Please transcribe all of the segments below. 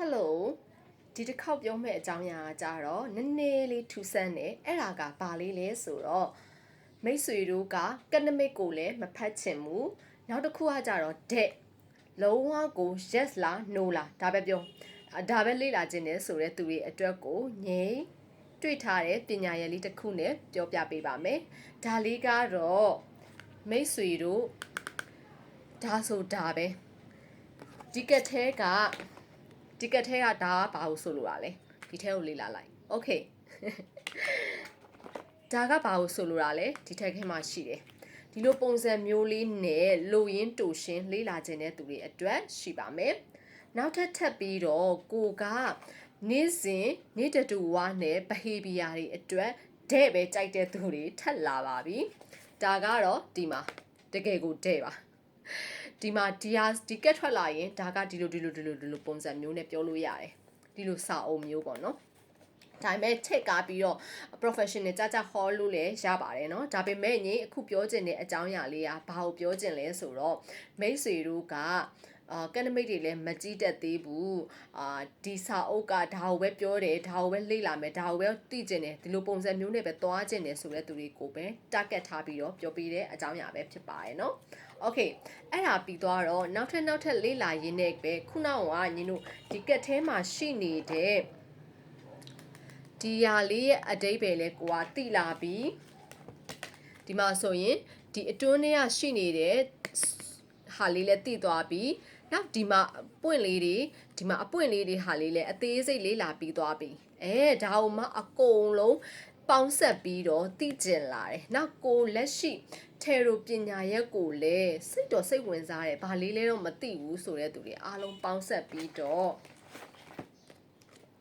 Hello ဒီတစ်ခေါက်ပြောမယ့်အကြောင်းအရာကကြတော့နည်းနည်းလေးထူးဆန်းတယ်အဲ့ဒါကဘာလေးလဲဆိုတော့မိတ်ဆွေတို့ကကနမိတ်ကိုလည်းမဖတ်ချင်ဘူးနောက်တစ်ခုကကြတော့ dead လုံးဝကို yes လား no လားဒါပဲပြောဒါပဲလေ့လာခြင်းနဲ့ဆိုတဲ့သူတွေအတွက်ကိုငြိမ်တွေ့ထားတဲ့ပညာရည်လေးတစ်ခုနဲ့ပြောပြပေးပါမယ်ဒါလေးကတော့မိတ်ဆွေတို့ဒါဆိုဒါပဲဒီကက်ထဲကဒါကဘာလို့ဆိုလိုတာလဲဒီထဲကိုလေ့လာလိုက်โอเคဒါကဘာလို့ဆိုလိုတာလဲဒီထဲထဲမှာရှိတယ်ဒီလိုပုံစံမျိုးလေးနဲ့လိုရင်းတူရှင်းလေ့လာခြင်းတဲ့သူတွေအတွက်ရှိပါမယ်နောက်ထပ်ပြီးတော့ကိုကနေ့စဉ်နေ့တူဝါနဲ့ behavior တွေအတွက်တဲ့ပဲကြိုက်တဲ့သူတွေထပ်လာပါပြီဒါကတော့ဒီမှာတကယ်ကိုတဲ့ပါဒီမှာဒီကက်ထွက်လာရင်ဒါကဒီလိုပုံစံမျိုးနဲ့ပြောလို့ရတယ်ဒီလိုစာအုပ်မျိုးပေါ့နော်ဒါပေမဲ့ချက်ကားပြီးတော့ professional ကြဟောလို့လည်းရပါတယ်เนาะဒါပေမဲ့ညီအခုပြောချင်တဲ့အကြောင်းအရာလေးကဘာကိုပြောချင်လဲဆိုတော့မိတ်ဆွေတို့ကကနမိတ်တွေလည်းမကြည့်တတ်သေးဘူးဒီစာအုပ်ကဒါကိုပဲပြောတယ်ဒါကိုပဲလေ့လာမယ်ဒါကိုပဲသိကျင်တယ်ဒီလိုပုံစံမျိုးနဲ့ပဲသွားကျင်တယ်ဆိုတဲ့သူတွေကိုပဲ target ထားပြီးတော့ပြောပြတဲ့အကြောင်းအရာပဲဖြစ်ပါတယ်เนาะโอเคအဲ့ဒါပြီးသွားတော့နောက်ထပ်လေ့လာရင်းနဲ့ပဲခုနကညီတို့ဒီကက်ထဲမှာရှိနေတဲ့ဒီဟာလေးရဲ့အဓိပ္ပာယ်လဲကိုကသိလာပြီဒီမှာဆိုရင်ဒီအတွင်းထဲကရှိနေတဲ့ဟာလေးလဲသိသွားပြီနောက်ဒီမှာအပွင့်လေးတွေဟာလေးလဲအသေးစိတ်လေးလာပြီးသွားပြီဒါကိုမှအကုန်လုံးပေါင်းဆက်ပြီးတော့သိကျင်လာတယ်နောက်ကိုလက်ရှိထေရိုပညာရက်ကိုလည်းစိတ်ဝင်စားတယ်ဘာလေးလဲတော့မသိဘူးဆိုတဲ့သူတွေအားလုံးပေါင်းဆက်ပြီးတော့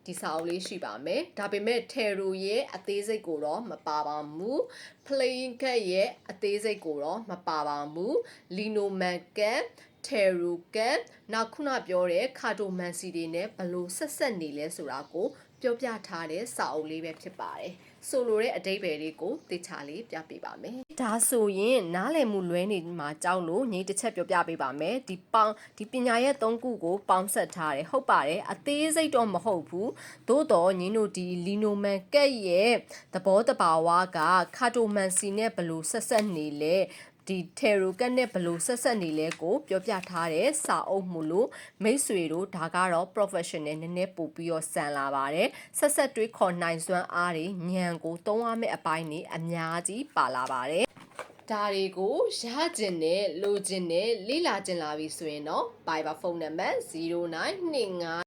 ဒီစာအုပ်လေးရှိပါမယ်ဒါပေမဲ့ Tarot ရဲ့အသေးစိတ်ကိုတော့မပါပါဘူး Playing Card ရဲ့အသေးစိတ်ကိုတော့မပါပါဘူး Lenormand Card Tarot Card နောက်ခုနပြောတဲ့ Cartomancy တွေနဲ့ဘလို့ဆက်နေလဲဆိုတာကိုပြောပြထားတဲ့စာအုပ်လေးပဲဖြစ်ပါတယ်ဆိုလိုတဲ့အဓိပ္ပာယ်လေးကိုသေချာလေးပြပေးပါမယ်ဒါဆိုရင်နားလည်မှုလွဲနေမှာကြောက်လို့ညီတစ်ချက်ပြောပြပေးပါမယ်ဒီပညာရဲ့၃ခုကိုပေါင်းဆက်ထားတယ်ဟုတ်ပါတယ်အသေးစိတ်တော့မဟုတ်ဘူးသို့တော့ညီတို့ဒီ Lenormand ကက်ရဲ့သဘောတဘာဝက Cartomancy နဲ့ဘလို့ဆက်နေလဲဒီ Tarot ကက်နဲ့ဘလို့ဆက်နေလဲကိုပြောပြထားတဲ့စာအုပ်မှုလို့မိတ်ဆွေတို့ဒါကတော့ professional နည်းနည်းပို့ပြီးတော့စံလာပါတယ်ဆက်တွေးခေါ်နိုင်စွမ်းအားတွေဉာဏ်ကိုသုံးရမယ့်အပိုင်းတွေအများကြီးပါလာပါတယ်ဒါတွေကိုရကျင်နဲ့လိုချင်နဲ့လေ့လာကျင်လာပြီဆိုရင်တော့ Viber ဖုန်းနံပါတ်0925